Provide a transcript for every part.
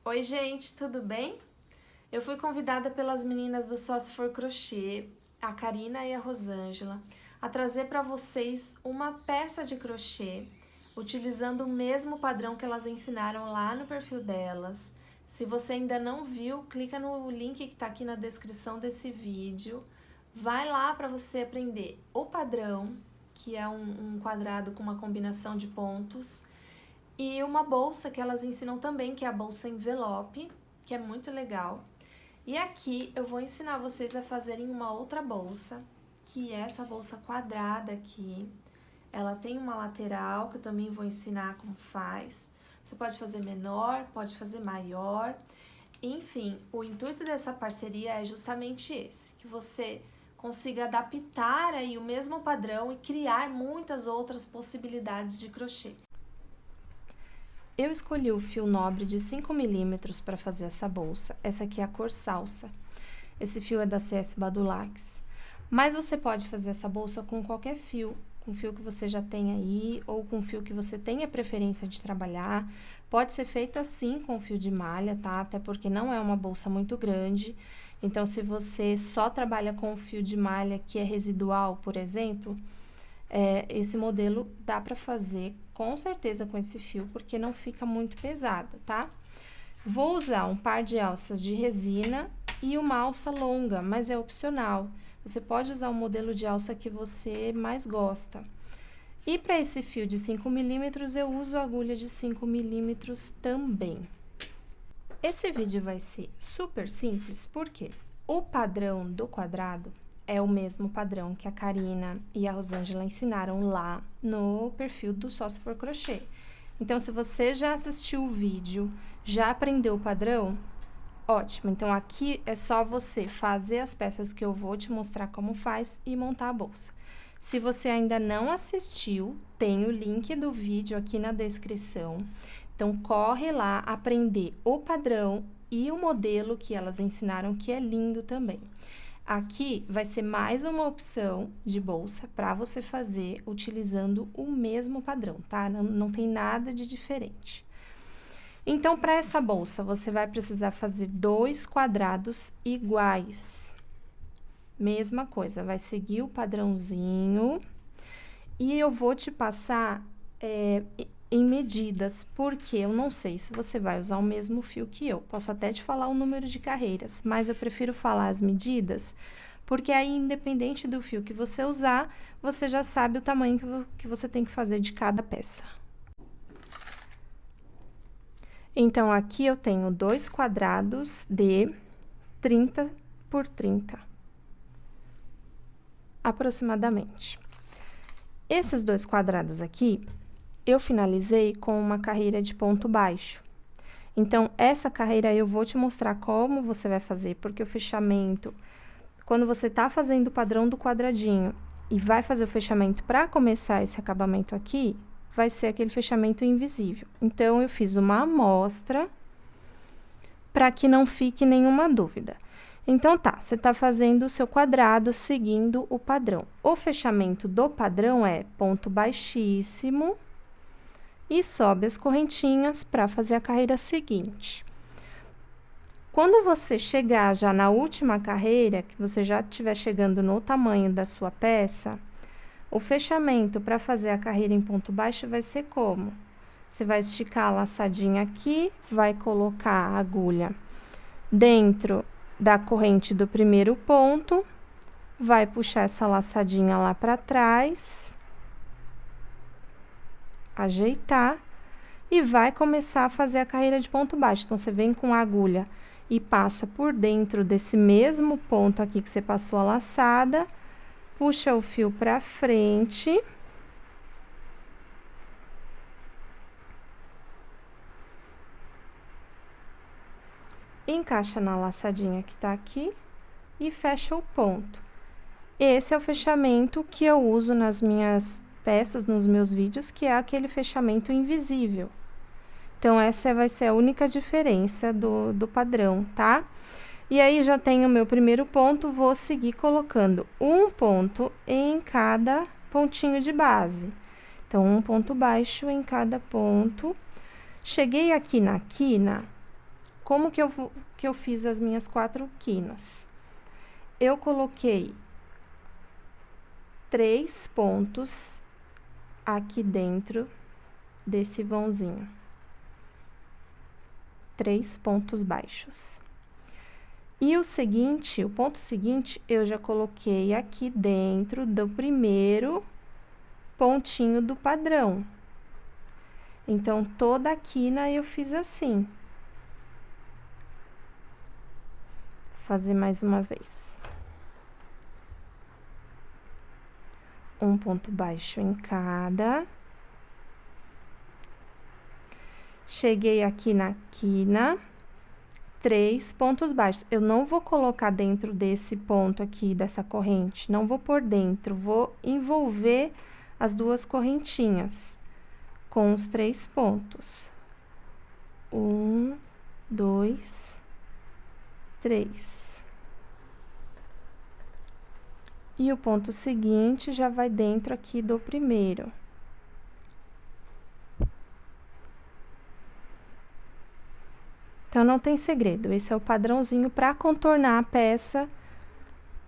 Oi, gente, tudo bem? Eu fui convidada pelas meninas do Só Se For Crochê, a Karina e a Rosângela, a trazer para vocês uma peça de crochê utilizando o mesmo padrão que elas ensinaram lá no perfil delas. Se você ainda não viu, clica no link que está aqui na descrição desse vídeo. Vai lá para você aprender o padrão, que é um quadrado com uma combinação de pontos, e uma bolsa que elas ensinam também, que é a bolsa envelope, que é muito legal. E aqui eu vou ensinar vocês a fazerem uma outra bolsa, que é essa bolsa quadrada aqui. Ela tem uma lateral, que eu também vou ensinar como faz. Você pode fazer menor, pode fazer maior. Enfim, o intuito dessa parceria é justamente esse, que você consiga adaptar aí o mesmo padrão e criar muitas outras possibilidades de crochê. Eu escolhi o fio nobre de 5 milímetros para fazer essa bolsa. Essa aqui é a cor salsa. Esse fio é da CS Badulax. Mas você pode fazer essa bolsa com qualquer fio, com fio que você já tem aí, ou com fio que você tenha preferência de trabalhar. Pode ser feita assim com fio de malha, tá? Até porque não é uma bolsa muito grande. Então, se você só trabalha com fio de malha que é residual, por exemplo, esse modelo dá para fazer com certeza com esse fio, porque não fica muito pesada, tá? Vou usar um par de alças de resina e uma alça longa, mas é opcional. Você pode usar o modelo de alça que você mais gosta. E para esse fio de 5 milímetros, eu uso agulha de 5 milímetros também. Esse vídeo vai ser super simples, porque o padrão do quadrado é o mesmo padrão que a Karina e a Rosângela ensinaram lá no perfil do Só Se For Crochê. Então, se você já assistiu o vídeo, já aprendeu o padrão, ótimo. Então, aqui é só você fazer as peças que eu vou te mostrar como faz e montar a bolsa. Se você ainda não assistiu, tem o link do vídeo aqui na descrição. Então, corre lá aprender o padrão e o modelo que elas ensinaram, que é lindo também. Aqui vai ser mais uma opção de bolsa para você fazer utilizando o mesmo padrão, tá? Não tem nada de diferente. Então, para essa bolsa, você vai precisar fazer 2 quadrados iguais. Mesma coisa, vai seguir o padrãozinho. E eu vou te passar em medidas, porque eu não sei se você vai usar o mesmo fio que eu. Posso até te falar o número de carreiras, mas eu prefiro falar as medidas, porque aí, independente do fio que você usar, você já sabe o tamanho que você tem que fazer de cada peça. Então, aqui eu tenho 2 quadrados de 30 por 30, aproximadamente. Esses 2 quadrados aqui, eu finalizei com uma carreira de ponto baixo. Então, essa carreira eu vou te mostrar como você vai fazer, porque o fechamento, quando você tá fazendo o padrão do quadradinho e vai fazer o fechamento para começar esse acabamento aqui, vai ser aquele fechamento invisível. Então, eu fiz uma amostra para que não fique nenhuma dúvida. Então, tá, você tá fazendo o seu quadrado seguindo o padrão. O fechamento do padrão é ponto baixíssimo e sobe as correntinhas para fazer a carreira seguinte. Quando você chegar já na última carreira, que você já estiver chegando no tamanho da sua peça, o fechamento para fazer a carreira em ponto baixo vai ser como? Você vai esticar a laçadinha aqui, vai colocar a agulha dentro da corrente do primeiro ponto, vai puxar essa laçadinha lá para trás, ajeitar e vai começar a fazer a carreira de ponto baixo. Então, você vem com a agulha e passa por dentro desse mesmo ponto aqui que você passou a laçada, puxa o fio para frente. Encaixa na laçadinha que tá aqui e fecha o ponto. Esse é o fechamento que eu uso nas minhas peças, nos meus vídeos, que é aquele fechamento invisível. Então, essa vai ser a única diferença do padrão, tá? E aí, já tenho o meu primeiro ponto, vou seguir colocando um ponto em cada pontinho de base. Então, um ponto baixo em cada ponto. Cheguei aqui na quina, como que eu fiz as minhas 4 quinas? Eu coloquei 3 pontos aqui dentro desse vãozinho. 3 pontos baixos. E o ponto seguinte, eu já coloquei aqui dentro do primeiro pontinho do padrão. Então, toda a quina eu fiz assim. Vou fazer mais uma vez. Um ponto baixo em cada. Cheguei aqui na quina, 3 pontos baixos. Eu não vou colocar dentro desse ponto aqui, dessa corrente, não vou por dentro, vou envolver as 2 correntinhas com os 3 pontos. 1, 2, 3. E o ponto seguinte já vai dentro aqui do primeiro. Então, não tem segredo, esse é o padrãozinho para contornar a peça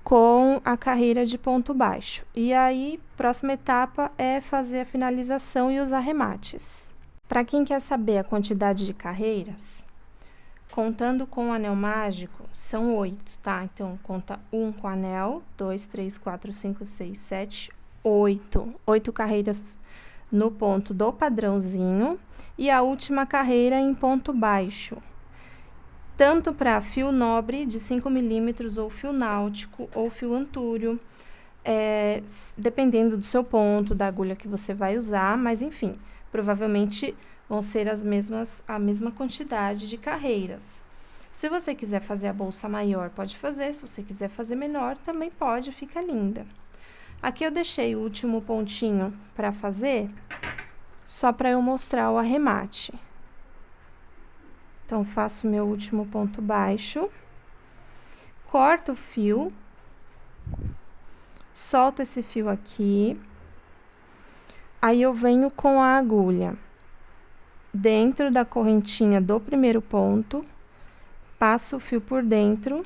com a carreira de ponto baixo. E aí, próxima etapa é fazer a finalização e os arremates. Para quem quer saber a quantidade de carreiras, contando com o anel mágico, são 8, tá? Então, conta 1 com anel, 2, 3, 4, 5, 6, 7, 8. 8 carreiras no ponto do padrãozinho e a última carreira em ponto baixo. Tanto para fio nobre de 5 milímetros, ou fio náutico, ou fio antúrio, dependendo do seu ponto, da agulha que você vai usar, mas enfim, provavelmente vão ser a mesma quantidade de carreiras. Se você quiser fazer a bolsa maior, pode fazer, se você quiser fazer menor, também pode, fica linda. Aqui eu deixei o último pontinho para fazer, só para eu mostrar o arremate. Então, faço meu último ponto baixo, corto o fio, solto esse fio aqui, aí eu venho com a agulha dentro da correntinha do primeiro ponto, passo o fio por dentro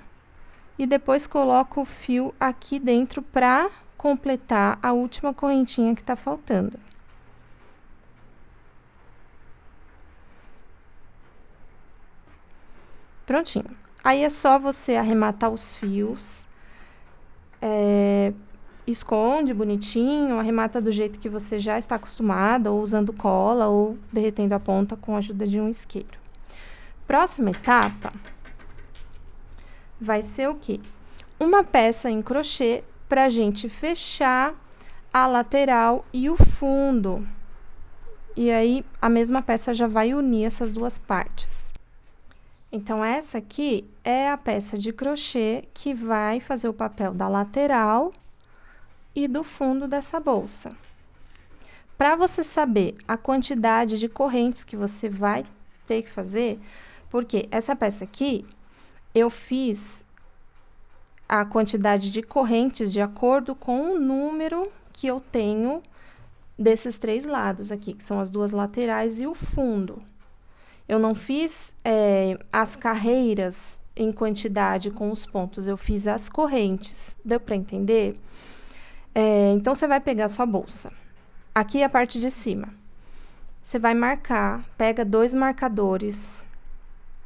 e depois coloco o fio aqui dentro para completar a última correntinha que tá faltando. Prontinho. Aí é só você arrematar os fios, esconde bonitinho, arremata do jeito que você já está acostumada, ou usando cola, ou derretendo a ponta com a ajuda de um isqueiro. Próxima etapa vai ser o quê? Uma peça em crochê pra gente fechar a lateral e o fundo. E aí, a mesma peça já vai unir essas 2 partes. Então, essa aqui é a peça de crochê que vai fazer o papel da lateral e do fundo dessa bolsa. Para você saber a quantidade de correntes que você vai ter que fazer, porque essa peça aqui, eu fiz a quantidade de correntes de acordo com o número que eu tenho desses 3 lados aqui, que são as 2 laterais e o fundo. Eu não fiz as carreiras em quantidade com os pontos, eu fiz as correntes. Deu para entender? Então, você vai pegar a sua bolsa. Aqui é a parte de cima. Você vai marcar, pega 2 marcadores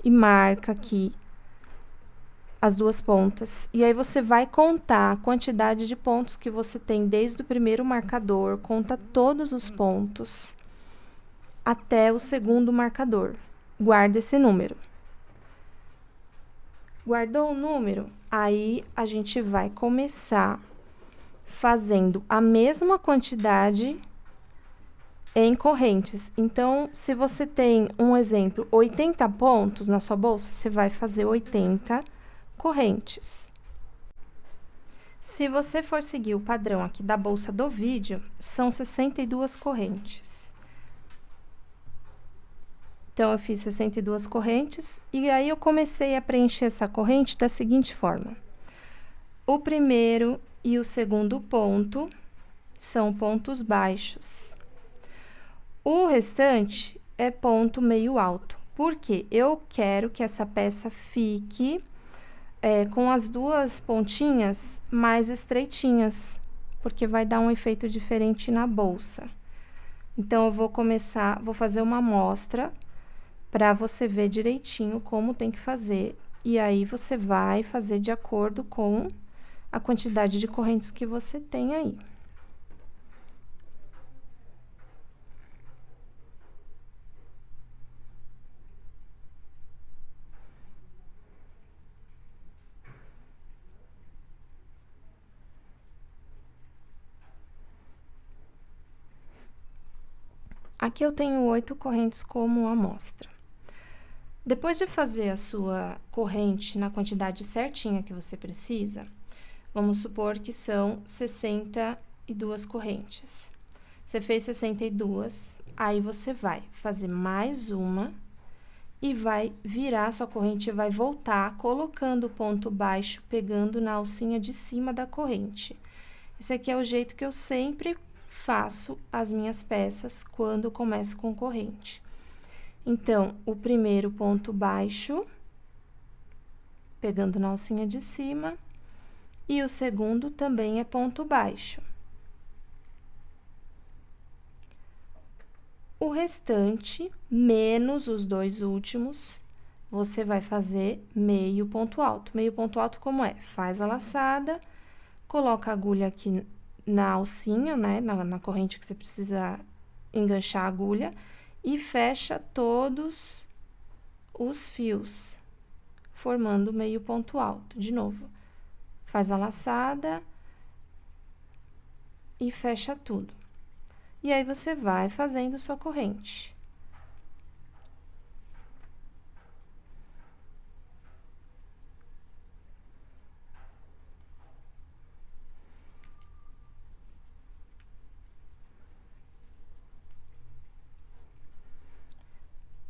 e marca aqui as 2 pontas. E aí, você vai contar a quantidade de pontos que você tem desde o primeiro marcador, conta todos os pontos até o segundo marcador. Guarda esse número. Guardou o número? Aí, a gente vai começar fazendo a mesma quantidade em correntes. Então, se você tem, um exemplo, 80 pontos na sua bolsa, você vai fazer 80 correntes. Se você for seguir o padrão aqui da bolsa do vídeo, são 62 correntes. Então, eu fiz 62 correntes e aí eu comecei a preencher essa corrente da seguinte forma. O primeiro e o segundo ponto são pontos baixos. O restante é ponto meio alto. Porque eu quero que essa peça fique com as duas pontinhas mais estreitinhas, porque vai dar um efeito diferente na bolsa. Então, eu vou fazer uma amostra para você ver direitinho como tem que fazer. E aí, você vai fazer de acordo com a quantidade de correntes que você tem aí. Aqui eu tenho 8 correntes como amostra. Depois de fazer a sua corrente na quantidade certinha que você precisa, vamos supor que são 62 correntes. Você fez 62, aí você vai fazer mais uma e vai virar a sua corrente e vai voltar colocando o ponto baixo, pegando na alcinha de cima da corrente. Esse aqui é o jeito que eu sempre faço as minhas peças quando começo com corrente. Então, o primeiro ponto baixo, pegando na alcinha de cima, e o segundo também é ponto baixo. O restante, menos os dois últimos, você vai fazer meio ponto alto. Meio ponto alto como é? Faz a laçada, coloca a agulha aqui na alcinha, né, na corrente que você precisa enganchar a agulha, e fecha todos os fios, formando meio ponto alto. De novo, faz a laçada e fecha tudo. E aí, você vai fazendo sua corrente.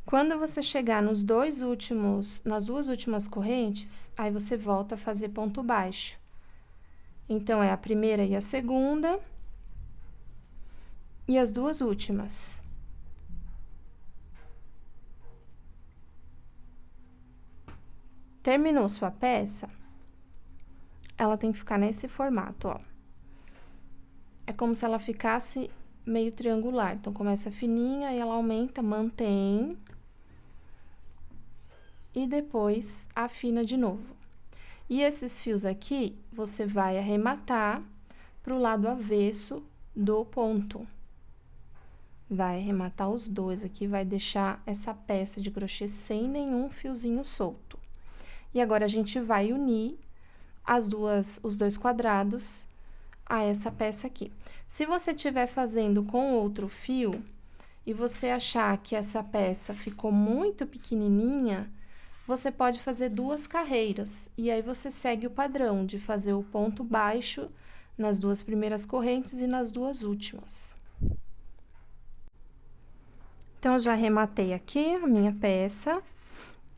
Quando você chegar nas duas últimas correntes, aí você volta a fazer ponto baixo. Então, é a primeira e a segunda, e as duas últimas. Terminou sua peça, ela tem que ficar nesse formato, ó. É como se ela ficasse meio triangular. Então, começa fininha e ela aumenta, mantém. E depois afina de novo. E esses fios aqui, você vai arrematar para o lado avesso do ponto. Vai arrematar os dois aqui, vai deixar essa peça de crochê sem nenhum fiozinho solto. E agora, a gente vai unir os dois quadrados a essa peça aqui. Se você estiver fazendo com outro fio e você achar que essa peça ficou muito pequenininha, você pode fazer 2 carreiras, e aí você segue o padrão de fazer o ponto baixo nas 2 primeiras correntes e nas 2 últimas. Então, eu já arrematei aqui a minha peça,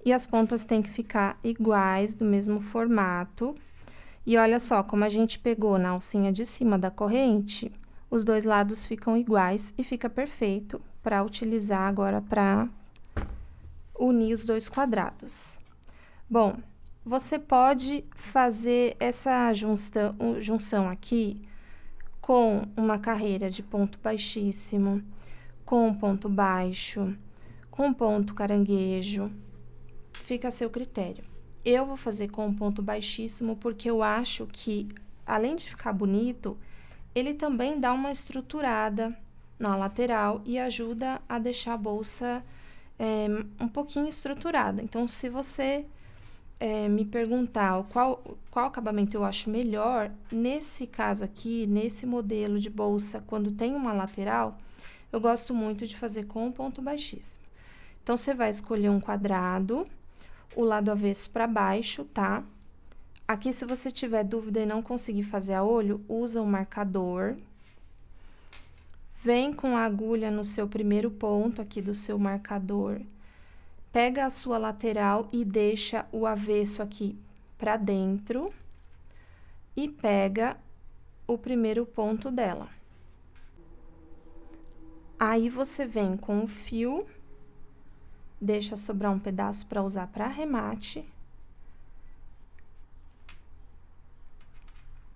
e as pontas têm que ficar iguais, do mesmo formato. E olha só, como a gente pegou na alcinha de cima da corrente, os dois lados ficam iguais e fica perfeito para utilizar agora para unir os dois quadrados. Bom, você pode fazer essa junção aqui com uma carreira de ponto baixíssimo, com ponto baixo, com ponto caranguejo, fica a seu critério. Eu vou fazer com ponto baixíssimo porque eu acho que, além de ficar bonito, ele também dá uma estruturada na lateral e ajuda a deixar a bolsa um pouquinho estruturada. Então, se você me perguntar qual acabamento eu acho melhor, nesse caso aqui, nesse modelo de bolsa, quando tem uma lateral, eu gosto muito de fazer com ponto baixíssimo. Então, você vai escolher um quadrado, o lado avesso para baixo, tá? Aqui, se você tiver dúvida e não conseguir fazer a olho, usa um marcador. Vem com a agulha no seu primeiro ponto aqui do seu marcador. Pega a sua lateral e deixa o avesso aqui para dentro. E pega o primeiro ponto dela. Aí, você vem com o fio deixa sobrar um pedaço para usar para arremate.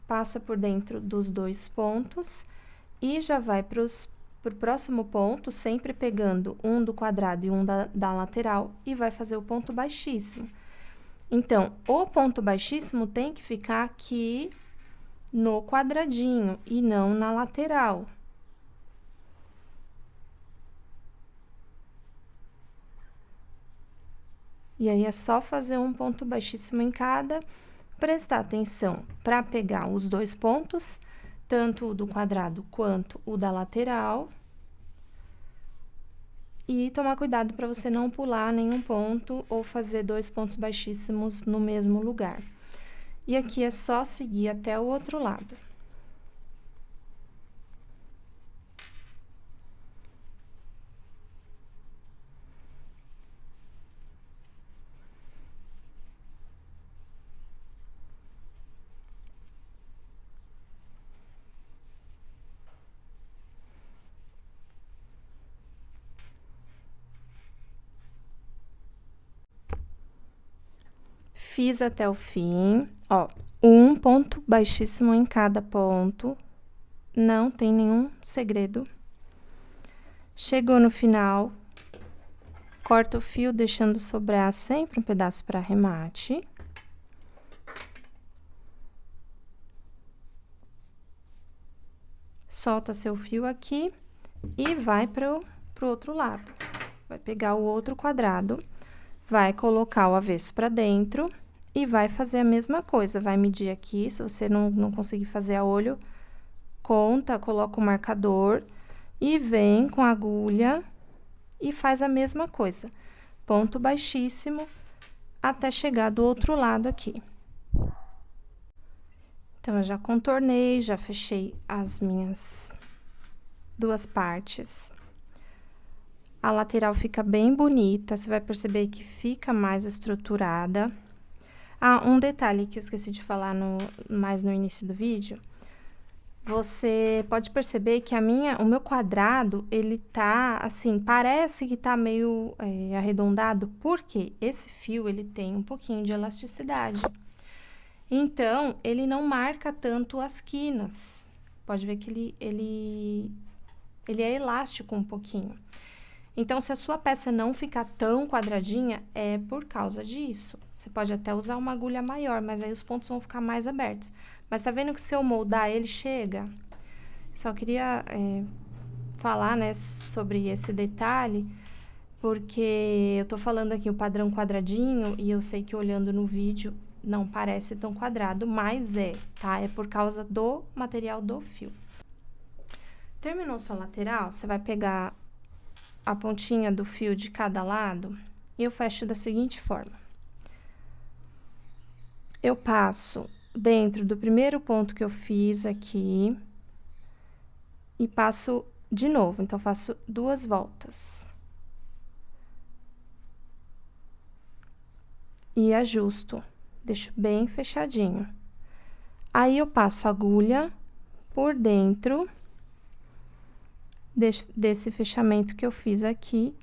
Passa por dentro dos 2 pontos e já vai pro próximo ponto, sempre pegando um do quadrado e um da lateral, e vai fazer o ponto baixíssimo. Então, o ponto baixíssimo tem que ficar aqui no quadradinho e não na lateral. E aí, é só fazer um ponto baixíssimo em cada, prestar atenção para pegar os 2 pontos, tanto o do quadrado quanto o da lateral. E tomar cuidado para você não pular nenhum ponto ou fazer 2 pontos baixíssimos no mesmo lugar. E aqui é só seguir até o outro lado. Fiz até o fim, ó, um ponto baixíssimo em cada ponto, não tem nenhum segredo. Chegou no final, corta o fio, deixando sobrar sempre um pedaço para arremate. Solta seu fio aqui e vai pro outro lado. Vai pegar o outro quadrado, vai colocar o avesso para dentro e vai fazer a mesma coisa. Vai medir aqui, se você não conseguir fazer a olho, conta, coloca o marcador e vem com a agulha e faz a mesma coisa. Ponto baixíssimo até chegar do outro lado aqui. Então, eu já contornei, já fechei as minhas 2 partes. A lateral fica bem bonita, você vai perceber que fica mais estruturada. Ah, um detalhe que eu esqueci de falar mais no início do vídeo. Você pode perceber que o meu quadrado, ele tá, assim, parece que tá meio arredondado, porque esse fio, ele tem um pouquinho de elasticidade. Então, ele não marca tanto as quinas. Pode ver que ele é elástico um pouquinho. Então, se a sua peça não ficar tão quadradinha, é por causa disso. Você pode até usar uma agulha maior, mas aí os pontos vão ficar mais abertos. Mas tá vendo que se eu moldar, ele chega? Só queria falar, né, sobre esse detalhe, porque eu tô falando aqui o padrão quadradinho e eu sei que olhando no vídeo não parece tão quadrado, mas tá? É por causa do material do fio. Terminou sua lateral, você vai pegar a pontinha do fio de cada lado e eu fecho da seguinte forma. Eu passo dentro do primeiro ponto que eu fiz aqui e passo de novo, então, faço 2 voltas. E ajusto, deixo bem fechadinho. Aí, eu passo a agulha por dentro desse fechamento que eu fiz aqui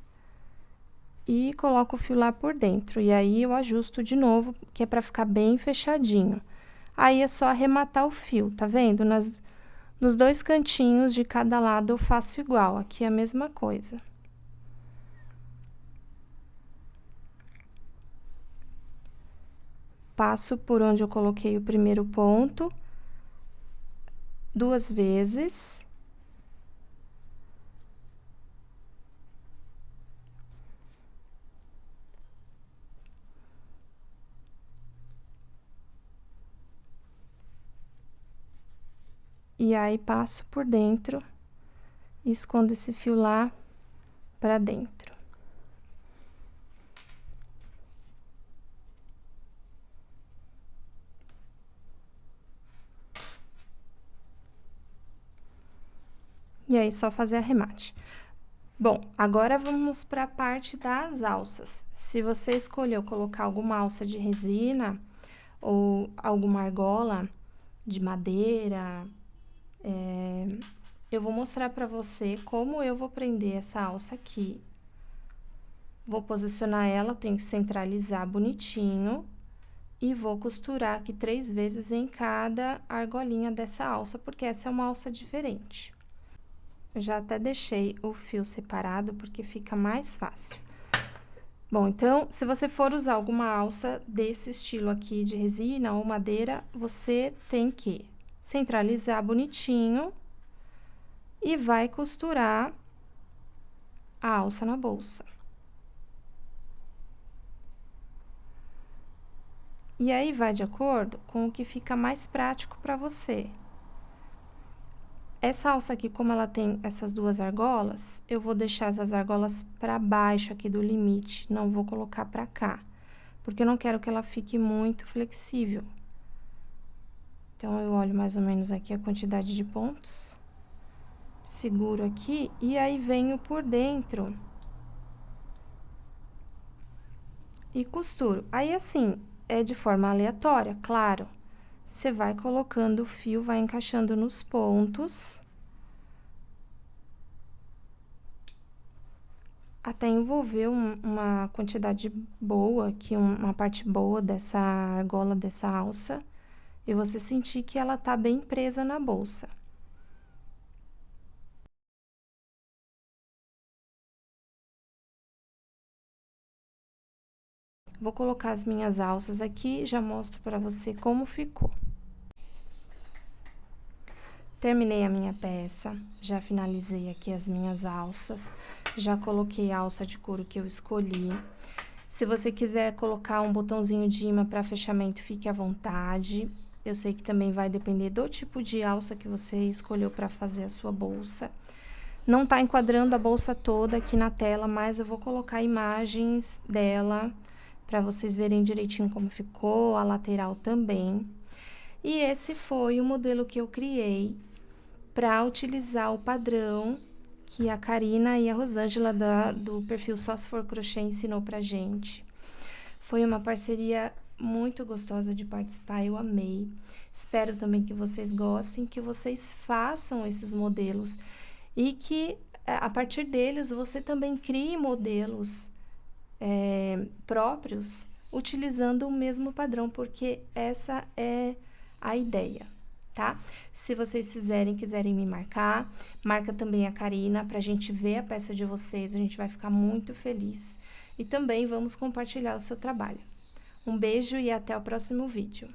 e coloco o fio lá por dentro. E aí, eu ajusto de novo, que é pra ficar bem fechadinho. Aí, é só arrematar o fio, tá vendo? Nos 2 cantinhos de cada lado, eu faço igual. Aqui é a mesma coisa. Passo por onde eu coloquei o primeiro ponto, 2 vezes. E aí, passo por dentro e escondo esse fio lá pra dentro. E aí, só fazer arremate. Bom, agora vamos para a parte das alças. Se você escolheu colocar alguma alça de resina ou alguma argola de madeira, eu vou mostrar para você como eu vou prender essa alça aqui. Vou posicionar ela, tenho que centralizar bonitinho. E vou costurar aqui 3 vezes em cada argolinha dessa alça, porque essa é uma alça diferente. Eu já até deixei o fio separado, porque fica mais fácil. Bom, então, se você for usar alguma alça desse estilo aqui de resina ou madeira, você tem que centralizar bonitinho e vai costurar a alça na bolsa. E aí, vai de acordo com o que fica mais prático para você. Essa alça aqui, como ela tem essas 2 argolas, eu vou deixar essas argolas para baixo aqui do limite, não vou colocar para cá, porque eu não quero que ela fique muito flexível. Então, eu olho mais ou menos aqui a quantidade de pontos, seguro aqui, e aí venho por dentro e costuro. Aí, assim, é de forma aleatória, claro. Você vai colocando o fio, vai encaixando nos pontos, até envolver uma quantidade boa, aqui uma parte boa dessa argola, dessa alça, e você sentir que ela tá bem presa na bolsa. Vou colocar as minhas alças aqui e já mostro pra você como ficou. Terminei a minha peça, já finalizei aqui as minhas alças, já coloquei a alça de couro que eu escolhi. Se você quiser colocar um botãozinho de imã para fechamento, fique à vontade. Eu sei que também vai depender do tipo de alça que você escolheu para fazer a sua bolsa. Não tá enquadrando a bolsa toda aqui na tela, mas eu vou colocar imagens dela para vocês verem direitinho como ficou, a lateral também. E esse foi o modelo que eu criei para utilizar o padrão que a Karina e a Rosângela do perfil Só Se For Crochê ensinou pra gente. Foi uma parceria muito gostosa de participar, eu amei. Espero também que vocês gostem, que vocês façam esses modelos e que, a partir deles, você também crie modelos próprios, utilizando o mesmo padrão, porque essa é a ideia, tá? Se vocês quiserem me marcar, marca também a Karina pra gente ver a peça de vocês, a gente vai ficar muito feliz. E também vamos compartilhar o seu trabalho. Um beijo e até o próximo vídeo.